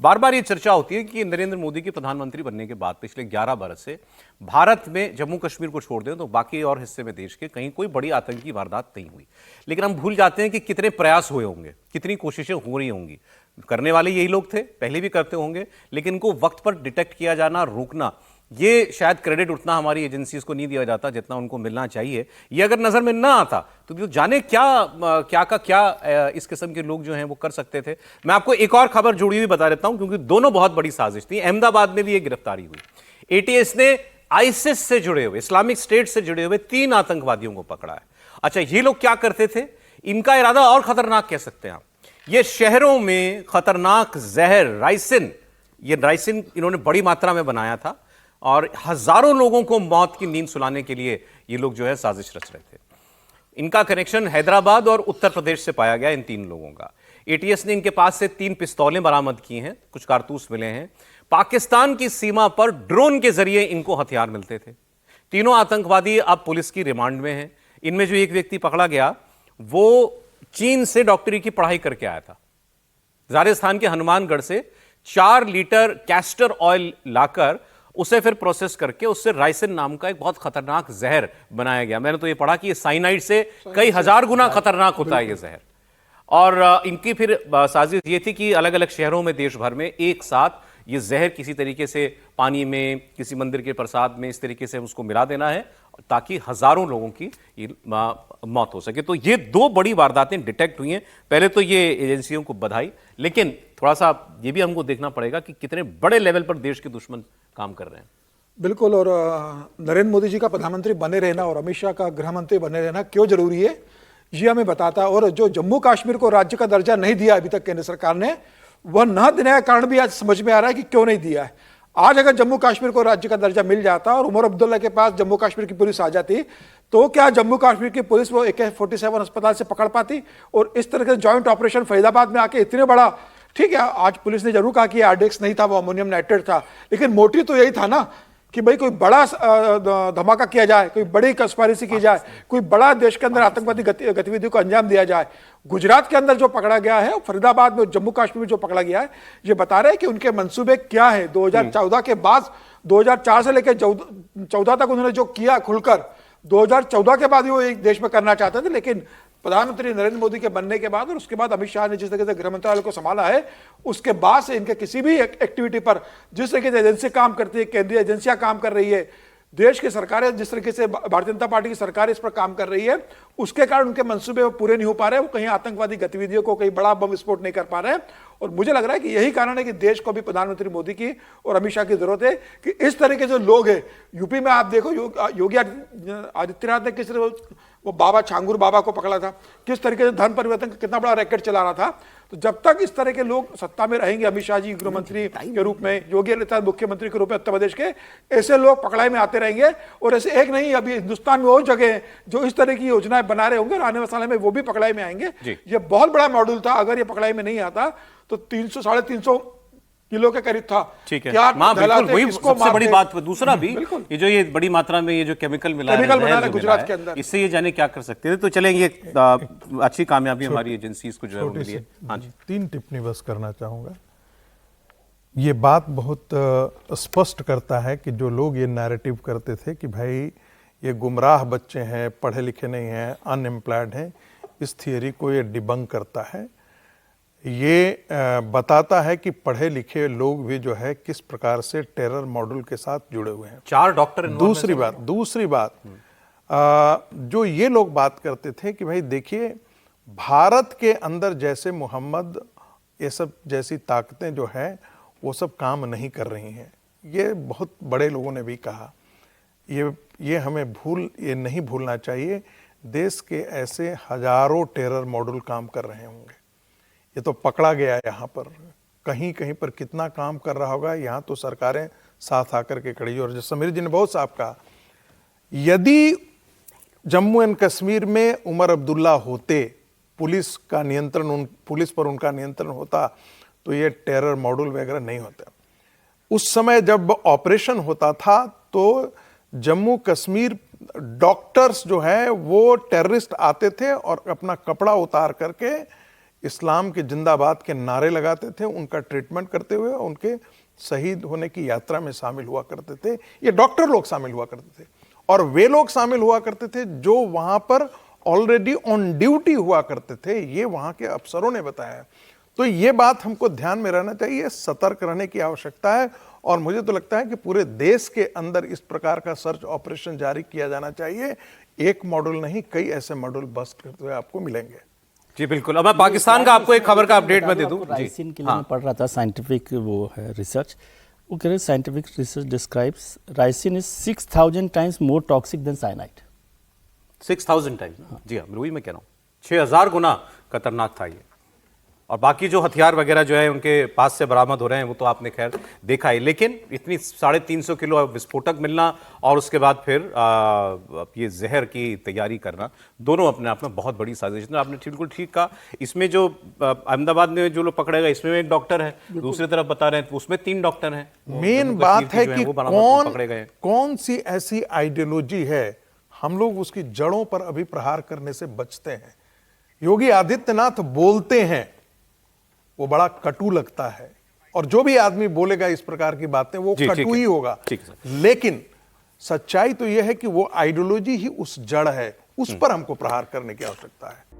बार बार ये चर्चा होती है कि नरेंद्र मोदी के प्रधानमंत्री बनने के बाद पिछले 11 बरस से भारत में जम्मू कश्मीर को छोड़ दें तो बाकी और हिस्से में देश के कहीं कोई बड़ी आतंकी वारदात नहीं हुई। लेकिन हम भूल जाते हैं कि कितने प्रयास हुए होंगे, कितनी कोशिशें हो रही होंगी। करने वाले यही लोग थे, पहले भी करते होंगे, लेकिन इनको वक्त पर डिटेक्ट किया जाना, रोकना, ये शायद क्रेडिट उतना हमारी एजेंसीज को नहीं दिया जाता जितना उनको मिलना चाहिए। ये अगर नजर में ना आता तो जाने क्या इस किस्म के लोग जो हैं वो कर सकते थे। मैं आपको एक और खबर जुड़ी हुई बता देता हूं, क्योंकि दोनों बहुत बड़ी साजिश थी। अहमदाबाद में भी एक गिरफ्तारी हुई। एटीएस ने आईसिस से जुड़े हुए, इस्लामिक स्टेट से जुड़े हुए 3 आतंकवादियों को पकड़ा है। अच्छा, ये लोग क्या करते थे? इनका इरादा और खतरनाक कह सकते हैं आप। ये शहरों में खतरनाक जहर राइसिन इन्होंने बड़ी मात्रा में बनाया था और हजारों लोगों को मौत की नींद सुलाने के लिए ये लोग जो है साजिश रच रहे थे। इनका कनेक्शन हैदराबाद और उत्तर प्रदेश से पाया गया इन 3 लोगों का। एटीएस ने इनके पास से 3 पिस्तौलें बरामद की हैं, कुछ कारतूस मिले हैं। पाकिस्तान की सीमा पर ड्रोन के जरिए इनको हथियार मिलते थे। तीनों आतंकवादी अब पुलिस की रिमांड में हैं। इनमें जो एक व्यक्ति पकड़ा गया वो चीन से डॉक्टरी की पढ़ाई करके आया था। राजस्थान के हनुमानगढ़ से 4 लीटर कैस्टर ऑयल लाकर उसे फिर प्रोसेस करके उससे राइसिन नाम का एक बहुत खतरनाक जहर बनाया गया। मैंने तो ये पढ़ा कि ये साइनाइड से कई हजार गुना खतरनाक होता है ये जहर। और इनकी फिर साजिश ये थी कि अलग अलग शहरों में, देश भर में एक साथ ये जहर किसी तरीके से पानी में, किसी मंदिर के प्रसाद में, इस तरीके से उसको मिला देना है ताकि हजारों लोगों की मौत हो सके। तो ये 2 बड़ी वारदातें डिटेक्ट हुई हैं। पहले तो ये एजेंसियों को बधाई, लेकिन थोड़ा सा ये भी हमको देखना पड़ेगा कि कितने बड़े लेवल पर देश के दुश्मन काम कर रहे हैं। बिल्कुल। और नरेंद्र मोदी जी का प्रधानमंत्री बने रहना और अमित शाह का गृह मंत्री बने रहना क्यों जरूरी है, ये हमें बताता है। और जो जम्मू कश्मीर को राज्य का दर्जा नहीं दिया अभी तक केंद्र सरकार ने, वह न देने का कारण भी आज समझ में आ रहा है कि क्यों नहीं दिया है। आज अगर जम्मू कश्मीर को राज्य का दर्जा मिल जाता और उमर अब्दुल्ला के पास जम्मू कश्मीर की पुलिस आ जाती, तो क्या जम्मू कश्मीर की पुलिस वो AK-47 अस्पताल से पकड़ पाती? और इस तरह के जॉइंट ऑपरेशन फरीदाबाद में आके इतने बड़ा, ठीक है, आज पुलिस ने जरूर कहा कि RDX नहीं था, वो अमोनियम नाइट्रेट था, लेकिन मोटिव तो यही था ना कि भाई कोई बड़ा धमाका किया जाए, कोई बड़ी कंस्पायरेसी की जाए, कोई बड़ा देश के अंदर आतंकवादी गतिविधियों को अंजाम दिया जाए। गुजरात के अंदर जो पकड़ा गया है, फरीदाबाद में, जम्मू कश्मीर में जो पकड़ा गया है, ये बता रहे हैं कि उनके मंसूबे क्या है। 2014 के बाद, 2004 से लेकर 14 तक उन्होंने जो किया खुलकर, 2014 के बाद वो एक देश में करना चाहते थे, लेकिन प्रधानमंत्री नरेंद्र मोदी के बनने के बाद और उसके बाद अमित शाह ने जिस तरीके से गृह मंत्रालय को संभाला है, उसके बाद से इनके किसी भी एक्टिविटी पर, जिस तरीके से एजेंसी काम करती है, केंद्रीय एजेंसियां काम कर रही है, देश की सरकारें जिस तरीके से, भारतीय जनता पार्टी की सरकार इस पर काम कर रही है, उसके कारण उनके मंसूबे पूरे नहीं हो पा रहे। वो कहीं आतंकवादी गतिविधियों को, कहीं बड़ा बम विस्फोट नहीं कर पा रहे हैं। और मुझे लग रहा है कि यही कारण है कि देश को भी प्रधानमंत्री मोदी की और अमित शाह की जरूरत है कि इस तरह के जो लोग हैं, यूपी में आप देखो, योगी आदित्यनाथ ने किस वो बाबा छांगुर बाबा को पकड़ा था, किस तरीके से धन परिवर्तन का कितना बड़ा रैकेट चला रहा था। तो जब तक इस तरह के लोग सत्ता में रहेंगे, अमित शाह जी गृह मंत्री के रूप में, योगी आदित्यनाथ मुख्यमंत्री के रूप में उत्तर प्रदेश के, ऐसे लोग पकड़ाई में आते रहेंगे। और ऐसे एक नहीं, अभी हिंदुस्तान में और जगह है जो इस तरह की योजनाएं बना रहे होंगे और आने वाले साल में वो भी पकड़ाई में आएंगे। ये बहुत बड़ा मॉड्यूल था। अगर ये पकड़ाई में नहीं आता तो 300-350 किलो के करीब था। ठीक है, बिल्कुल वही सबसे बड़ी बात। दूसरा भी ये जो ये बड़ी मात्रा में ये जो केमिकल मिला है गुजरात के अंदर, इससे ये जाने क्या कर सकते थे। तो चलेंगे, अच्छी कामयाबी हमारी एजेंसीज को जो है मिली है। हाँ जी, 3 टिप्पणी बस करना चाहूंगा। ये बात बहुत स्पष्ट करता है कि जो लोग ये नैरेटिव करते थे कि भाई ये गुमराह बच्चे हैं, पढ़े लिखे नहीं हैं, अनएम्प्लॉयड हैं, इस थियरी को ये डिबंक करता है। ये बताता है कि पढ़े लिखे लोग भी जो है किस प्रकार से टेरर मॉडल के साथ जुड़े हुए हैं। 4 डॉक्टर। दूसरी बात जो ये लोग बात करते थे कि भाई देखिए, भारत के अंदर जैसे मोहम्मद, ये सब जैसी ताकतें जो है वो सब काम नहीं कर रही हैं। ये बहुत बड़े लोगों ने भी कहा। ये हमें ये नहीं भूलना चाहिए, देश के ऐसे हजारों टेरर मॉडल काम कर रहे होंगे। ये तो पकड़ा गया यहाँ पर, कहीं कहीं पर कितना काम कर रहा होगा, यहाँ तो सरकारें साथ आकर के खड़ी। और जो समीर जी ने बहुत साफ कहा, यदि जम्मू एंड कश्मीर में उमर अब्दुल्ला होते, पुलिस पर उनका नियंत्रण होता, तो ये टेरर मॉडल वगैरह नहीं होता। उस समय जब ऑपरेशन होता था तो जम्मू कश्मीर डॉक्टर्स जो है वो टेररिस्ट आते थे और अपना कपड़ा उतार करके इस्लाम के जिंदाबाद के नारे लगाते थे, उनका ट्रीटमेंट करते हुए उनके शहीद होने की यात्रा में शामिल हुआ करते थे। ये डॉक्टर लोग शामिल हुआ करते थे और वे लोग शामिल हुआ करते थे जो वहां पर ऑलरेडी ऑन ड्यूटी हुआ करते थे, ये वहां के अफसरों ने बताया। तो ये बात हमको ध्यान में रहना चाहिए, सतर्क रहने की आवश्यकता है और मुझे तो लगता है कि पूरे देश के अंदर इस प्रकार का सर्च ऑपरेशन जारी किया जाना चाहिए। एक मॉडल नहीं, कई ऐसे मॉडल बस्ट करते हुए आपको मिलेंगे। जी बिल्कुल। अब मैं पाकिस्तान का आपको एक खबर का अपडेट मैं दे दूं। राइसिन के लिए मैं पढ़ रहा था, साइंटिफिक वो है रिसर्च, वो कह रहे scientific research describes ricin is 6000 times more toxic than cyanide. 6000 time. जी हाँ, वही मैं कह रहा हूँ, 6000 गुना खतरनाक था ये। और बाकी जो हथियार वगैरह जो है उनके पास से बरामद हो रहे हैं वो तो आपने खैर देखा ही, लेकिन इतनी 350 किलो विस्फोटक मिलना और उसके बाद फिर ये जहर की तैयारी करना, दोनों अपने आप में बहुत बड़ी साजिश है। आपने बिल्कुल ठीक कहा। इसमें जो अहमदाबाद में जो लोग पकड़े गए, इसमें एक डॉक्टर है, दूसरी तरफ बता रहे हैं तो उसमें 3 डॉक्टर हैं। मेन बात है कि पकड़े गए। कौन सी ऐसी आइडियोलॉजी है, हम लोग उसकी जड़ों पर अभी प्रहार करने से बचते हैं। योगी आदित्यनाथ बोलते हैं, वो बड़ा कटु लगता है और जो भी आदमी बोलेगा इस प्रकार की बातें वो कटु ही होगा, लेकिन सच्चाई तो यह है कि वो आइडियोलॉजी ही उस जड़ है, उस पर हमको प्रहार करने की आवश्यकता है।